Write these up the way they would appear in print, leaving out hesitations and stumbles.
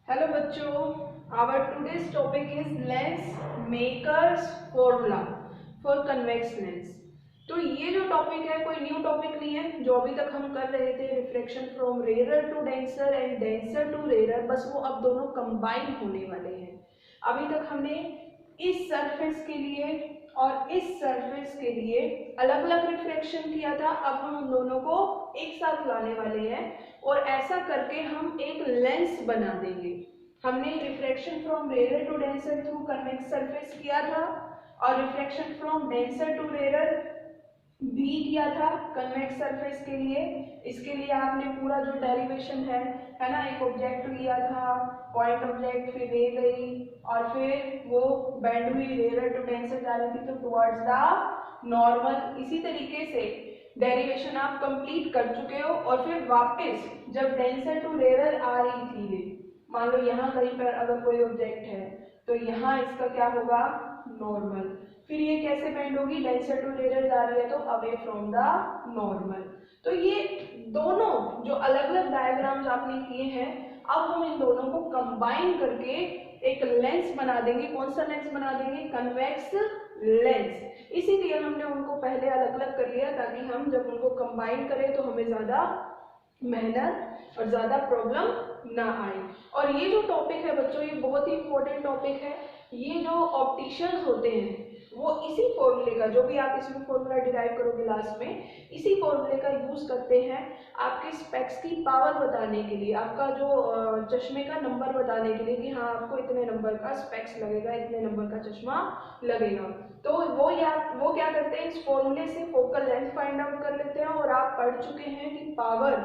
Hello बच्चों, our today's topic is lens makers formula for convex lens. तो ये जो टॉपिक है कोई न्यू टॉपिक नहीं है, जो अभी तक हम कर रहे थे reflection from rarer to denser and denser to rarer, बस वो अब दोनों कंबाइन होने वाले हैं। अभी तक हमने इस सरफेस के लिए और इस सरफेस के लिए अलग अलग रिफ्लेक्शन किया था, अब हम उन दोनों को एक साथ लाने वाले हैं और ऐसा करके हम एक लेंस बना देंगे। हमने reflection from rarer to denser through convex surface किया था और reflection from denser to rarer भी किया था कन्वेक्स सरफेस के लिए। इसके लिए आपने पूरा जो डेरिवेशन है ना, एक ऑब्जेक्ट लिया था, पॉइंट ऑब्जेक्ट, फिर रे गई और फिर वो बेंड हुई रेयर टू डेंसर जा रही थी तो टुवर्ड्स द नॉर्मल। इसी तरीके से डेरिवेशन आप कंप्लीट कर चुके हो और फिर वापस जब डेंसर टू रेयर आ रही थी, मान लो यहाँ कहीं पर अगर कोई ऑब्जेक्ट है तो यहाँ इसका क्या होगा, नॉर्मल। फिर ये कैसे बेंड होगी, डेंसर टू रेयर जा रही है तो अवे फ्रॉम द नॉर्मल। तो ये दोनों जो अलग अलग डायग्राम्स आपने किए हैं, अब हम इन दोनों को कंबाइन करके एक लेंस बना देंगे। कौन सा लेंस बना देंगे, कन्वेक्स लेंस। इसीलिए हमने उनको पहले अलग अलग कर लिया ताकि हम जब उनको कंबाइन करें तो हमें ज्यादा मेहनत और ज्यादा प्रॉब्लम ना आए। और ये जो टॉपिक है बच्चों, ये बहुत ही इंपॉर्टेंट टॉपिक है। ये जो ऑप्टिशियंस होते हैं वो इसी फॉर्मूले का, जो भी आप इसमें फॉर्मूला डिराइव करोगे लास्ट में, इसी फॉर्मूले का यूज करते हैं आपके स्पेक्स की पावर बताने के लिए, आपका जो चश्मे का नंबर बताने के लिए कि हाँ आपको इतने नंबर का स्पेक्स लगेगा, इतने नंबर का चश्मा लगेगा। तो वो क्या करते हैं, इस फॉर्मूले से फोकल लेंथ फाइंड आउट कर लेते हैं। और आप पढ़ चुके हैं कि पावर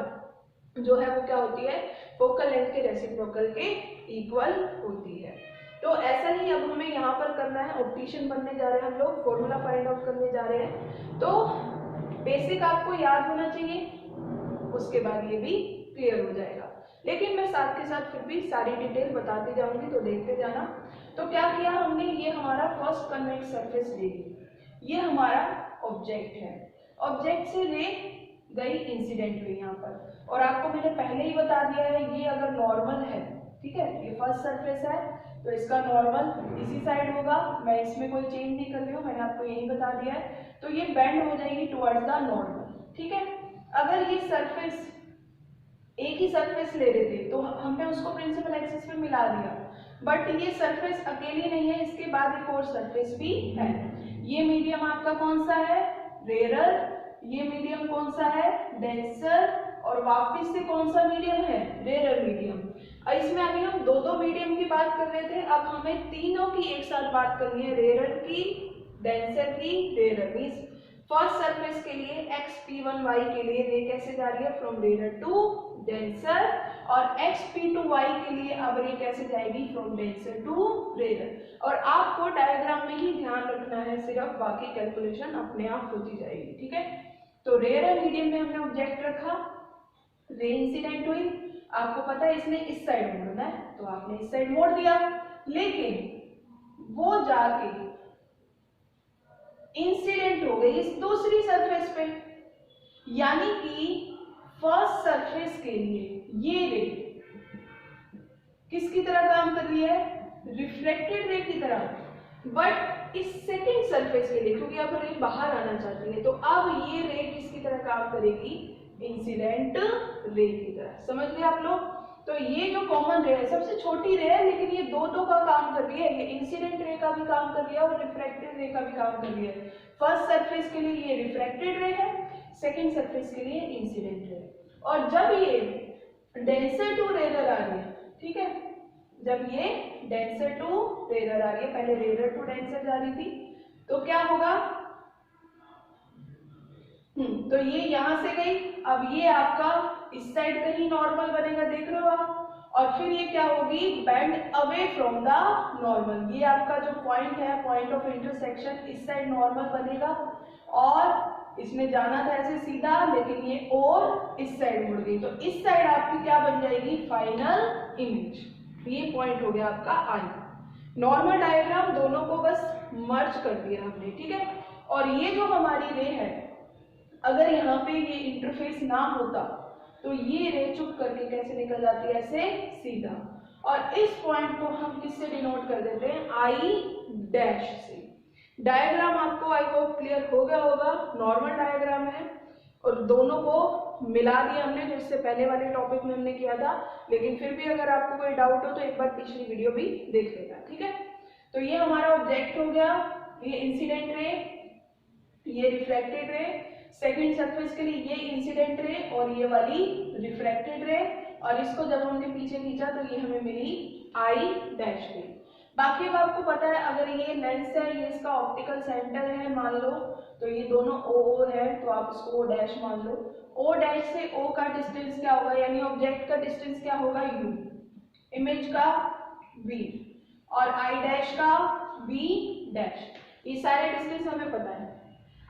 जो है वो क्या होती है, फोकल लेंथ के रेसिप्रोकल के इक्वल होती है। तो ऐसा ही अब हमें यहाँ पर करना है, ऑप्टिशियन बनने जा रहे हैं हम लोग, फॉर्मूला फाइंड आउट करने जा रहे हैं। तो बेसिक आपको याद होना चाहिए, उसके बाद ये भी क्लियर हो जाएगा। लेकिन मैं साथ के साथ फिर भी सारी डिटेल बताते जाऊंगी, तो देखते जाना। तो क्या किया हमने, ये हमारा फर्स्ट कन्वेक्स सरफेस ले ली, ये हमारा ऑब्जेक्ट है। ऑब्जेक्ट से रे गई इंसिडेंट हुई यहाँ पर, और आपको मैंने पहले ही बता दिया है ये अगर नॉर्मल है, ठीक है, ये फर्स्ट सरफेस है तो इसका नॉर्मल इसी साइड होगा। मैं इसमें कोई चेंज नहीं कर रही हूँ, मैंने आपको यही बता दिया है। तो ये बेंड हो जाएगी टुवर्ड्स द नॉर्मल, ठीक है। अगर ये सरफेस एक ही सरफेस ले रहे थे तो हमने उसको प्रिंसिपल एक्सिस पे मिला दिया, बट ये सरफेस अकेली नहीं है, इसके बाद एक और सरफेस भी है। ये मीडियम आपका कौन सा है, रेयर, ये मीडियम कौन सा है, डेंसर, और वापिस से कौन सा मीडियम है, रेयर मीडियम। इसमें अभी हम दो मीडियम की बात कर रहे थे, अब हमें तीनों की एक साथ बात करनी है, रेयर की, डेंसर की, रेयर। मींस फर्स्ट सरफेस के लिए xp1y के लिए रे कैसे जा रही है, फ्रॉम रेयर टू डेंसर, और xp2y के लिए अब रे कैसे जाएगी, फ्रॉम डेंसर टू रेयर। और आपको डायग्राम में ही ध्यान रखना है सिर्फ, बाकी कैलकुलेशन अपने आप होती जाएगी, ठीक है। तो रेयर मीडियम में हमने ऑब्जेक्ट रखा, रे इंसिडेंट हुई, आपको पता है इसने इस साइड मोड़ना है तो आपने इस साइड मोड़ दिया, लेकिन वो जाके इंसिडेंट हो गई इस दूसरी सरफेस पे। यानी कि फर्स्ट सरफेस के लिए ये रे किसकी तरह काम कर रही है, रिफ्लेक्टेड रे की तरह, बट इस सेकंड सरफेस के लिए क्योंकि अब रे बाहर आना चाहती है तो अब ये रे किसकी तरह काम करेगी, इंसिडेंट रे की तरह। समझ गए आप लोग। तो ये जो कॉमन रे है, सबसे छोटी रे है, लेकिन ये दो का काम कर रही है, ये इंसिडेंट रे का भी काम कर रही है और रिफ्लेक्टेड रे का भी काम कर रही है। फर्स्ट सरफेस के लिए ये रिफ्लेक्टेड रे है, सेकंड सरफेस के लिए इंसिडेंट रे। और जब ये डेंसर टू रेयर आ रही है, ठीक है, जब ये डेंसर टू रेयर आ रही है, पहले रेयर टू डेंसर जा रही थी, तो क्या होगा, तो ये यहां से गई, अब ये आपका इस साइड कहीं नॉर्मल बनेगा, देख रहे हो आप, और फिर ये क्या होगी, bend away from the normal. ये आपका जो पॉइंट है, पॉइंट ऑफ इंटरसेक्शन, इस साइड नॉर्मल बनेगा और इसने जाना था ऐसे सीधा, लेकिन ये और इस साइड मुड़ गई, तो इस साइड आपकी क्या बन जाएगी, फाइनल इमेज। ये पॉइंट हो गया आपका आई। नॉर्मल डायग्राम दोनों को बस मर्ज कर दिया हमने, ठीक है। और ये जो हमारी रे है, अगर यहाँ पे ये इंटरफेस ना होता तो ये रे चुप करके कैसे निकल जाती है, ऐसे सीधा, और इस पॉइंट को हम किससे डिनोट कर देते हैं, आई डैश से। डायग्राम आपको आई होप क्लियर हो गया होगा, नॉर्मल डायग्राम है और दोनों को मिला दिया हमने जो इससे पहले वाले टॉपिक में हमने किया था। लेकिन फिर भी अगर आपको कोई डाउट हो तो एक बार पिछली वीडियो भी देख लेना, ठीक है। तो ये हमारा ऑब्जेक्ट हो गया, ये इंसिडेंट रे, ये रिफ्लेक्टेड रे, सेकंड सरफेस के लिए ये इंसिडेंट रे और ये वाली रिफ्रैक्टेड रे, और इसको जब हमने पीछे खींचा तो ये हमें मिली आई डैश रे। बाकी अब आपको पता है अगर ये लेंस है, ये इसका ऑप्टिकल सेंटर है मान लो, तो ये दोनों ओ है तो आप इसको ओ डैश मान लो। ओ डैश से ओ का डिस्टेंस क्या होगा, यानी ऑब्जेक्ट का डिस्टेंस क्या होगा, यू, इमेज का वी, और आई डैश का वी डैश। ये सारे डिस्टेंस हमें पता है।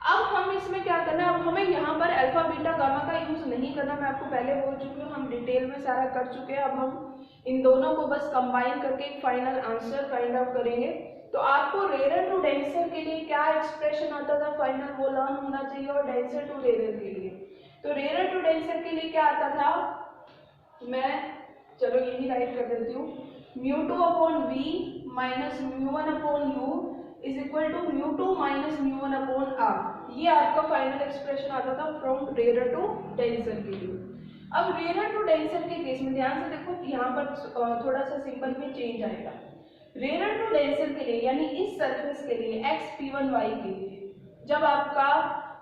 अब हम इसमें क्या करना है, अब हमें यहाँ पर अल्फा बीटा गामा का यूज नहीं करना, मैं आपको पहले बोल चुकी हूँ, हम डिटेल में सारा कर चुके हैं। अब हम इन दोनों को बस कंबाइन करके एक फाइनल आंसर फाइंड आउट करेंगे। तो आपको रेयर टू डेंसर के लिए क्या एक्सप्रेशन आता था फाइनल, वो लर्न होना चाहिए, और डेंसर टू रेयर के लिए, तो रेयर टू डेंसर के लिए क्या आता था, मैं चलो यही राइट कर देती हूँ, μ2 upon v minus μ1 upon u is equal to μ2 minus μ1 upon r. ये आपका फाइनल एक्सप्रेशन आता था फ्रॉम रेयर टू डेंसर के लिए। अब रेयर टू डेंसर के केस में ध्यान से देखो, यहाँ पर थोड़ा सा सिंबल में चेंज आएगा। रेयर टू डेंसर के लिए यानी इस सरफेस के लिए x p1y के लिए, जब आपका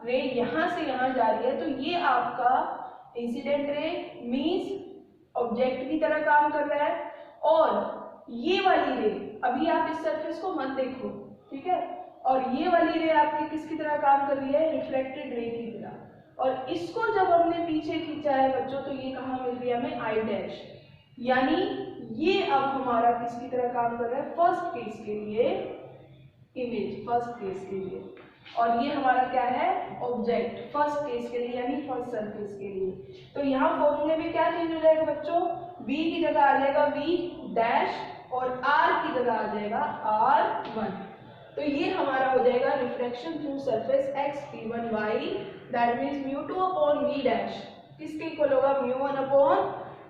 रे यहाँ से यहाँ जा रही है तो ये आपका इंसिडेंट रे मीन्स ऑब्जेक्ट की तरह काम कर रहा है, और ये वाली रे अभी आप इस सरफेस को मत देखो, ठीक है, और ये वाली रे आपकी किसकी तरह काम कर रही है, रिफ्लेक्टेड रे की तरह। और इसको जब हमने पीछे खींचा है बच्चों तो ये कहाँ मिल रही है हमें, आई डैश, यानी ये अब हमारा किसकी तरह काम कर रहा है, फर्स्ट केस के लिए इमेज, फर्स्ट केस के लिए, और ये हमारा क्या है, ऑब्जेक्ट फर्स्ट केस के लिए यानी फर्स्ट सरफेस के लिए। तो यहाँ फॉर्मूले में क्या चेंज हो जाएगा बच्चों, v की जगह आ जाएगा v डैश और r की जगह आ जाएगा r1। तो ये हमारा हो जाएगा reflection through surface x p1y, that means μ2 upon v dash किसके इक्वल होगा, μ1 अपॉन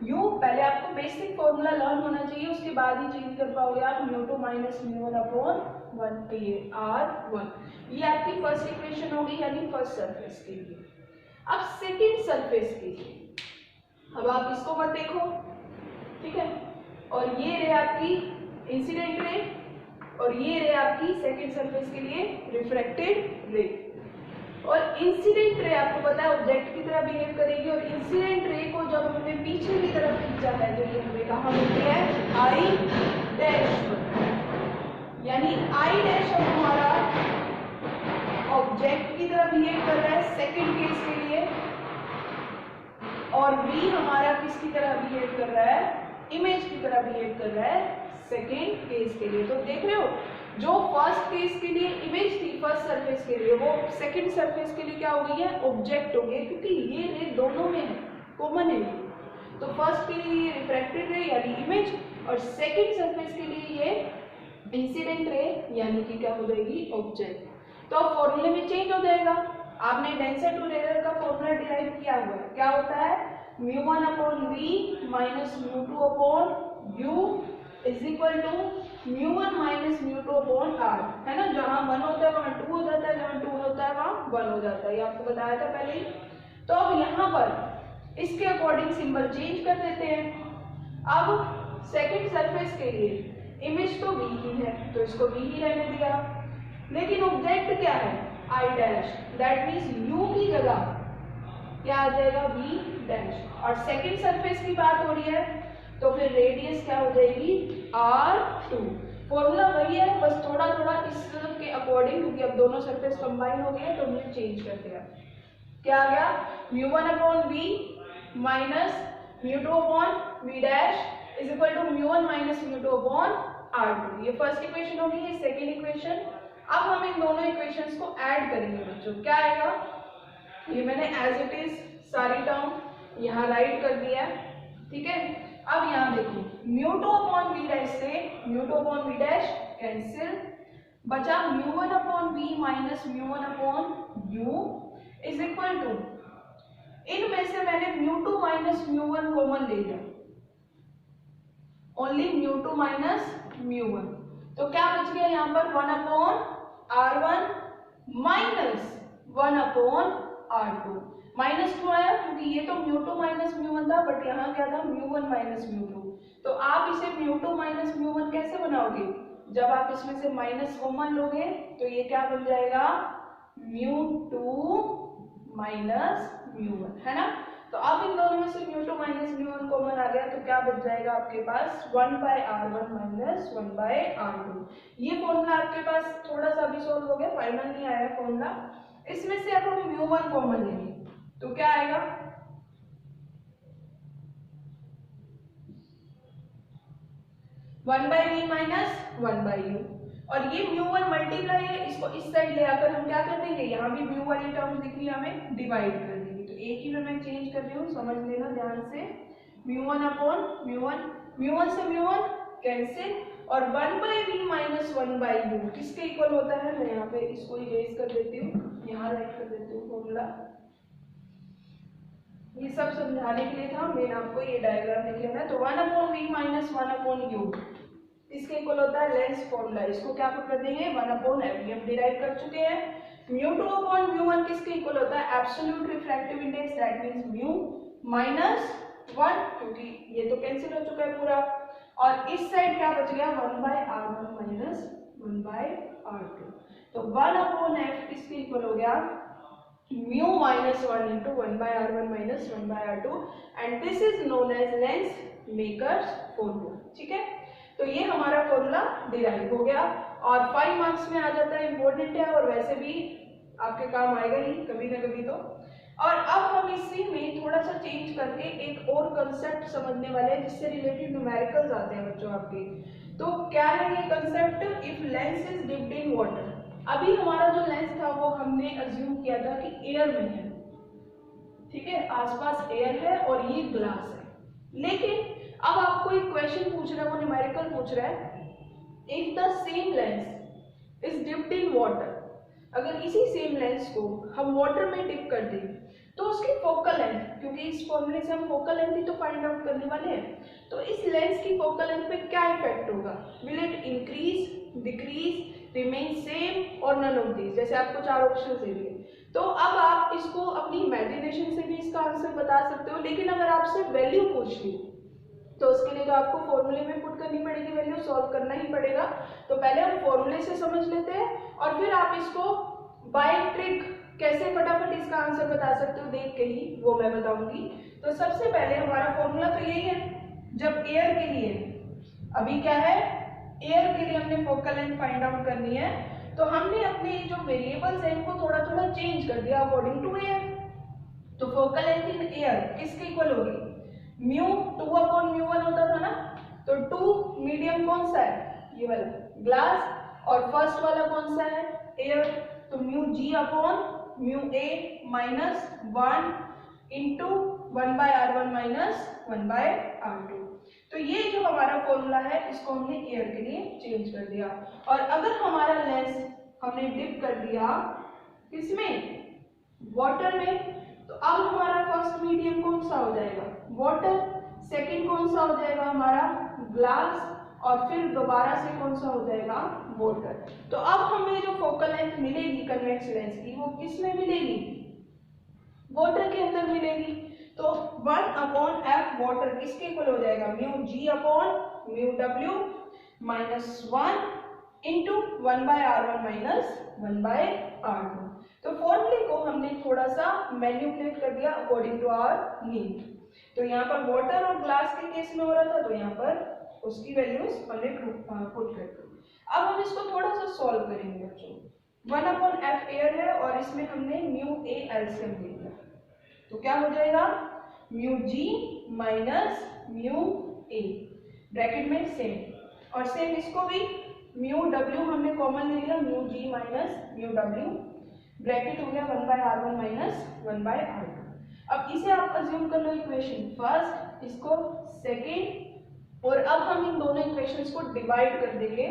u। पहले आपको बेसिक फॉर्मूला लर्न होना चाहिए, उसके बाद ही चेंज कर पाओगे आप, μ2 माइनस μ1 अपॉन 1 r1। ये आपकी फर्स्ट इक्वेशन होगी यानी फर्स्ट सरफेस के लिए। अब सेकंड सरफेस के लिए, अब आप इसको मत देखो, ठीक है, और ये रे आपकी इंसिडेंट रे और ये रे आपकी सेकंड सरफेस के लिए रिफ्रैक्टेड रे। और इंसिडेंट रे आपको पता है ऑब्जेक्ट की तरह बिहेव करेगी, और इंसिडेंट रे को जब हमने पीछे की तरफ खींचा है तो ये हमें कहाँ मिलती है, आई डैश, यानी आई डैश अब हमारा ऑब्जेक्ट की तरह बिहेव कर रहा है सेकंड केस के लिए, और बी हमारा किसकी तरह बिहेव कर रहा है, इमेज की तरह बिहेव कर रहा है सेकंड केस के लिए। तो देख रहे हो, जो फर्स्ट केस के लिए इमेज थी फर्स्ट सरफेस के लिए, वो सेकंड सरफेस के लिए क्या हो गई है, ऑब्जेक्ट हो गई, क्योंकि ये रे दोनों में है, कॉमन है। तो फर्स्ट के लिए ये रिफ्रैक्टेड रे यानी इमेज, और सेकंड सरफेस के लिए ये इंसिडेंट रे यानी कि क्या हो जाएगी, ऑब्जेक्ट। तो अब फॉर्मूले में चेंज हो जाएगा। आपने डेंसर टू रेयर का फॉर्मूला डिराइव किया हुआ है, क्या होता है, μ1 upon v minus μ2 upon u is equal to μ1 minus μ2 upon r, है ना, जहाँ 1 होता है वहाँ 2 हो जाता है, जहाँ 2 होता है वहाँ 1 हो जाता है, ये आपको बताया था पहले ही। तो अब यहाँ पर इसके अकॉर्डिंग सिंबल चेंज कर देते हैं। अब सेकंड सरफेस के लिए इमेज तो v की है तो इसको v ही रहने दिया, लेकिन ऑब्जेक्ट क्या है, I dash, that means u की जगह क्या आ जाएगा, v डैश, और सेकंड सरफेस की बात हो रही है तो फिर रेडियस क्या हो जाएगी, r2। फॉर्मूला वही है, बस थोड़ा थोड़ा इसके अकॉर्डिंग, क्योंकि अब दोनों सरफेस कंबाइन हो गए तो हमने चेंज कर दिया। क्या आ गया, μ1 upon v minus μ2 upon v dash is equal to μ1 minus μ2 upon r2। ये फर्स्ट इक्वेशन होगी, ये सेकेंड इक्वेशन। अब हम इन दोनों इक्वेशंस को ऐड करेंगे बच्चों, क्या आएगा, ये मैंने एज इट इज सारी टर्म यहाँ राइट कर दिया है, ठीक है। अब यहाँ देखो, μ2 अपॉन v डैश से μ2 अपॉन v डैश कैंसिल, बचा μ1 upon v minus μ1 upon u is equal to, इनमें से मैंने μ2 माइनस μ1 कॉमन ले लिया, ओनली μ2 माइनस μ1। तो क्या बच गया यहाँ पर 1/r1 माइनस 1/r2। माइनस क्यों आया? क्योंकि ये तो μ2 माइनस μ1 था, बट यहाँ क्या था μ1 माइनस μ2। तो आप इसे μ2 माइनस μ1 कैसे बनाओगे? जब आप इसमें से माइनस कॉमन लोगे तो ये क्या बन जाएगा μ2 माइनस μ1, है ना। तो अब इन दोनों में से μ2 माइनस μ1 कॉमन आ गया, तो क्या बच जाएगा आपके पास 1/r1 माइनस 1/r2। ये फॉर्मूला आपके पास थोड़ा सा अभी सॉल्व हो गया, फाइनल नहीं आया फॉर्मूला। इसमें से अब हम μ1 कॉमन लेंगे तो क्या आएगा 1/v माइनस 1/u। और ये μ1 मल्टीप्लाई है, इसको इस साइड ले आकर हम क्या कर देंगे, यहाँ भी म्यू वाली टर्म्स दिख रही है हमें, डिवाइड कर देंगे। तो एक ही में मैं चेंज कर रही हूँ, समझ लेना ध्यान से। μ1 अपॉन μ1 से μ1 कैंसिल, और 1/v माइनस 1/u किसके इक्वल होता है? मैं यहाँ पे इसको इरेज कर देती हूँ, यहाँ राइट कर देती हूँ फॉर्मूला। ये सब समझाने के लिए था, मैंने आपको ये डायग्राम लिख लेना है। तो 1/v माइनस 1/u इसके इक्वल होता है लेंस फॉर्मूला। इसको क्या कर देंगे 1/f, ये हम डिराइव कर चुके हैं। μ2 अपॉन μ1 किसके इक्वल होता है? Absolute refractive index, that means mu minus 1, क्योंकि ये तो कैंसिल हो चुका है पूरा। और इस साइड क्या बच गया 1/r1 माइनस 1/r2। तो 1/f किसके इक्वल हो गया mu minus 1 into 1/r1 minus 1/r2, and this is known as lens makers formula. ठीक है, तो ये हमारा फॉर्मूला डिराइव हो गया और 5 मार्क्स में आ जाता है, इंपॉर्टेंट है और वैसे भी आपके काम आएगा ही कभी ना कभी तो। और अब हम इसी में थोड़ा सा चेंज करके एक और कंसेप्ट समझने वाले हैं जिससे रिलेटेड न्यूमेरिकल्स आते हैं बच्चों आपके। तो क्या है ये concept? If lens is dipped in water. अभी हमारा जो लेंस था वो हमने अज्यूम किया था कि एयर में है, ठीक है, आसपास एयर है और ये ग्लास है। लेकिन अब आपको एक क्वेश्चन पूछ रहा है, वो न्यूमेरिकल पूछ रहा है, if the same lens is dipped in water, अगर इसी सेम लेंस को हम वाटर में डिप कर दें तो उसकी फोकल लेंथ, क्योंकि इस फॉर्मूले से हम फोकल लेंथ ही तो फाइंड आउट करने वाले हैं, तो इस लेंस की फोकल लेंथ पे क्या इफेक्ट होगा? Will it increase, decrease, remain same और नन ऑफ दीज? जैसे आपको 4 ऑप्शन दे दिए, तो अब आप इसको अपनी इमेजिनेशन से भी इसका आंसर बता सकते हो। लेकिन अगर आपसे वैल्यू पूछ ली तो उसके लिए तो आपको फॉर्मूले में पुट करनी पड़ेगी, वैल्यू सॉल्व करना ही पड़ेगा। तो पहले हम फॉर्मूले से समझ लेते हैं और फिर आप इसको बाय ट्रिक कैसे फटाफट इसका आंसर बता सकते हो देख के ही, वो मैं बताऊंगी। तो सबसे पहले हमारा फॉर्मूला तो यही है, जब एयर के लिए, अभी क्या है एयर के लिए हमने फोकल लेंथ फाइंड आउट करनी है, तो हमने अपने जो वेरिएबल्स हैं इनको थोड़ा थोड़ा चेंज कर दिया अकॉर्डिंग टू एयर। तो फोकल लेंथ इन एयर किसके इक्वल होगी? म्यू 2/μ1 होता था ना, तो 2 मीडियम कौन सा है? ये वाला ग्लास, और फर्स्ट वाला कौन सा है? एयर। तो mu g upon mu a minus 1 into 1/r1 minus 1/r2। तो ये जो हमारा फॉर्मूला है इसको हमने एयर के लिए चेंज कर दिया। और अगर हमारा लेंस हमने डिप कर दिया किसमें? वाटर में, तो अब हमारा फर्स्ट मीडियम कौन सा हो जाएगा? वाटर। सेकंड कौन सा हो जाएगा हमारा? ग्लास। और फिर दोबारा से कौन सा हो जाएगा? वाटर। तो अब हमें जो फोकल लेंथ मिलेगी कन्वेक्स लेंस की वो किस में मिलेगी? वाटर के अंदर मिलेगी। तो 1/f वाटर किसके इक्वल हो जाएगा? म्यू जी अपॉन म्यू डब्ल्यू minus 1 into 1/r1 minus 1/r2। तो फॉर्मूले को हमने थोड़ा सा मैनिपुलेट कर दिया अकॉर्डिंग टू आवर नीड। तो यहाँ पर वाटर और ग्लास के केस में हो रहा था, तो यहाँ पर उसकी वैल्यूज हमने पुट कर दी। अब हम इसको थोड़ा सा सॉल्व करेंगे बच्चों। 1/f एयर है और इसमें हमने म्यू ए एलसीएम ले लिया, तो क्या हो जाएगा? म्यू जी माइनस म्यू ए, ब्रैकेट में सेम, और सेम इसको भी म्यू डब्ल्यू हमने कॉमन ले लिया, mu g minus mu W, bracket हो गया 1/r1 माइनस 1/r2। अब इसे आप अज्यूम कर लो इक्वेशन फर्स्ट, इसको सेकेंड, और अब हम इन दोनों इक्वेशंस को डिवाइड कर देंगे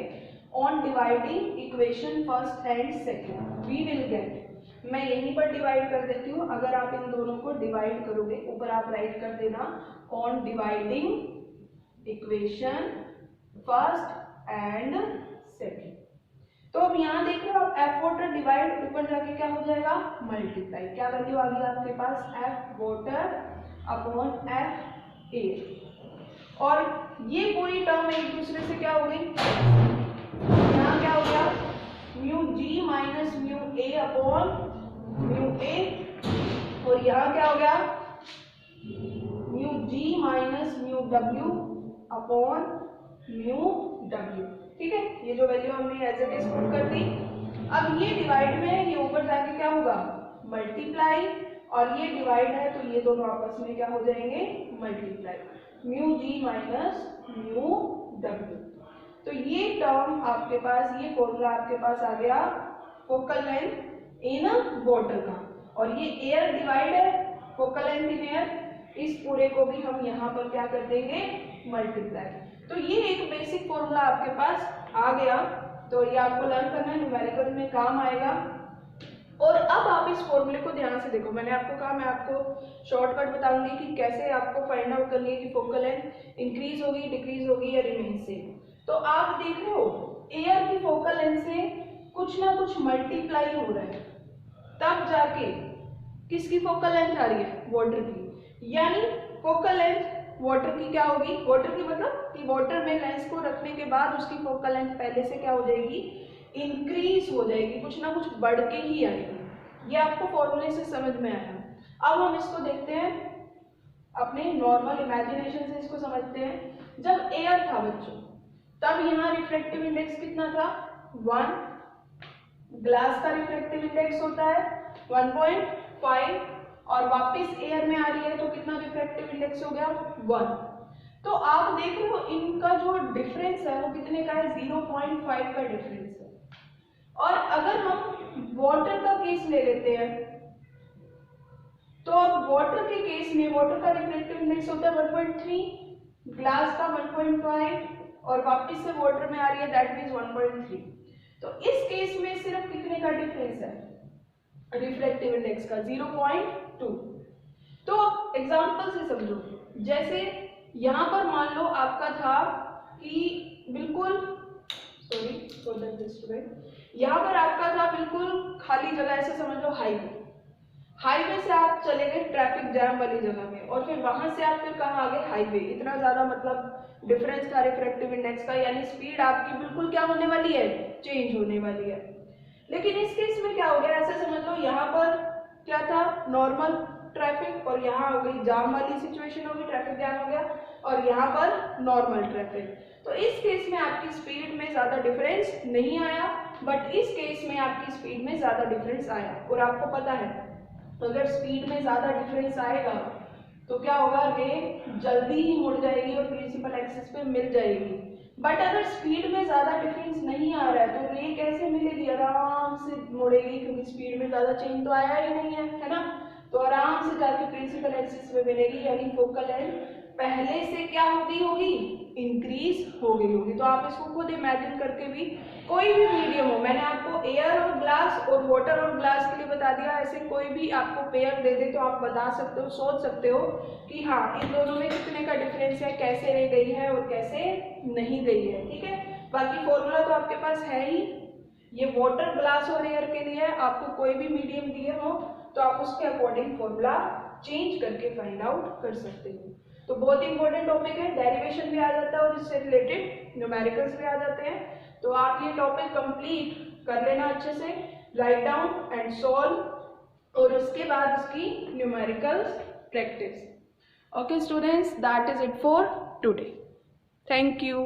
on dividing equation first and second. We will get, मैं यहीं पर डिवाइड कर देती हूँ, अगर आप इन दोनों को डिवाइड करोगे ऊपर आप राइट कर देना on dividing equation first and second. तो अब यहाँ देख रहे हो आप एफ वाटर डिवाइड ऊपर जाके क्या हो जाएगा मल्टीप्लाई, क्या वैल्यू आ गई आपके पास f water upon f air, और ये पूरी टर्म एक दूसरे से क्या हो गई, यहाँ क्या हो गया mu g minus mu A upon mu A, और यहाँ क्या हो गया mu g minus mu W upon mu W. ठीक है, ये जो वैल्यू हमने एज इट इज पुट कर दी। अब ये डिवाइड में है, ये ऊपर जाके क्या होगा मल्टीप्लाई, और ये डिवाइड है तो ये दोनों आपस में क्या हो जाएंगे multiply, mu g minus mu W. तो ये टर्म आपके पास, ये फॉर्मूला आपके पास आ गया फोकल लेंथ इन वाटर का, और ये एयर डिवाइड है फोकल लेंथ इन एयर, इस पूरे को भी हम यहाँ पर क्या कर देंगे मल्टीप्लाई। तो ये एक बेसिक फॉर्मूला आपके पास आ गया, तो ये आपको लर्न करना है, न्यूमेरिकल में काम आएगा। और अब आप इस फॉर्मूले को ध्यान से देखो, मैंने आपको कहा मैं आपको शॉर्टकट बताऊंगी कि कैसे आपको फाइंड आउट करनी है कि फोकल लेंथ इंक्रीज होगी, डिक्रीज होगी या रिमेन सेम। तो आप देख रहे हो एयर की फोकल लेंथ से कुछ ना कुछ मल्टीप्लाई हो रहा है, तब जाके किसकी फोकल लेंथ आ रही है वाटर की, यानी फोकल लेंथ वाटर की क्या होगी, वाटर की मतलब कि वाटर में लेंस को रखने के बाद उसकी फोकल लेंथ पहले से क्या हो जाएगी इंक्रीज हो जाएगी, कुछ ना कुछ बढ़ के ही आएगी। ये आपको फॉर्मूले से समझ में आया। अब हम इसको देखते हैं अपने नॉर्मल इमेजिनेशन से, इसको समझते हैं। जब एयर था बच्चों, तब यहाँ रिफ्लेक्टिव इंडेक्स कितना था 1, ग्लास का रिफ्लेक्टिव इंडेक्स होता है 1.5, और वापस एयर में आ रही है तो कितना रिफ्लेक्टिव इंडेक्स हो गया 1। तो आप देख रहे हो इनका जो डिफरेंस है वो कितने का है 0.5 का डिफरेंस है। और अगर हम वाटर का केस ले लेते हैं, तो अब वाटर के केस में वाटर का रिफ्लेक्टिव इंडेक्स होता है 1.3, ग्लास का 1.5, और वापस से वाटर में आ रही है दैट मींस 1.3। तो इस केस में सिर्फ कितने का डिफरेंस है रिफ्लेक्टिव इंडेक्स का 0.2। तो एग्जांपल से समझो, जैसे यहां पर मान लो आपका था कि बिल्कुल यहां पर आपका था बिल्कुल खाली जगह, ऐसे समझ लो हाईवे से आप चले गए ट्रैफिक जैम वाली जगह में, और फिर वहां से आप फिर कहाँ आ गए हाईवे। इतना ज्यादा मतलब डिफरेंस था रिफ्लेक्टिव इंडेक्स का, यानी स्पीड आपकी बिल्कुल क्या होने वाली है चेंज होने वाली है। लेकिन इस केस में क्या हो गया, ऐसे समझ लो यहाँ पर क्या था नॉर्मल ट्रैफिक, और यहाँ हो गई जाम वाली सिचुएशन होगी, ट्रैफिक जैम हो गया, और यहाँ पर नॉर्मल ट्रैफिक। तो इस केस में आपकी स्पीड में ज्यादा डिफरेंस नहीं आया, बट इस केस में आपकी स्पीड में ज्यादा डिफरेंस आया। और आपको पता है अगर स्पीड में ज्यादा डिफरेंस आएगा तो क्या होगा, रे जल्दी ही मुड़ जाएगी और प्रिंसिपल एक्सिस पे मिल जाएगी। बट अगर स्पीड में ज्यादा डिफरेंस नहीं आ रहा है तो रे कैसे मिलेगी, आराम से मुड़ेगी, क्योंकि स्पीड में ज्यादा चेंज तो आया ही नहीं है ना। तो आराम से जाके प्रिंसिपल एक्सिस पे मिलेगी, यानी फोकल लेंथ पहले से क्या होगी इंक्रीज हो गई होगी। तो आप इसको खुद इमेजिन करके भी, कोई भी मीडियम हो, मैंने आपको एयर और ग्लास और वाटर और ग्लास के लिए बता दिया, ऐसे कोई भी आपको पेयर दे दे तो आप बता सकते हो, सोच सकते हो कि हाँ इन दोनों में कितने का डिफरेंस है, कैसे रह गई है और कैसे नहीं गई है। ठीक है, बाकी फॉर्मूला तो आपके पास है ही, ये वाटर ग्लास और एयर के लिए आपको कोई भी मीडियम दिए हो तो आप उसके अकॉर्डिंग फॉर्मूला चेंज करके फाइंड आउट कर सकते हो। तो बहुत इंपॉर्टेंट टॉपिक है, डेरिवेशन भी आ जाता है और इससे रिलेटेड न्यूमेरिकल्स भी आ जाते हैं। तो आप ये टॉपिक कंप्लीट कर लेना अच्छे से, राइट डाउन एंड सॉल्व, और उसके बाद उसकी numericals practice. Okay students, that is it for today. Thank you.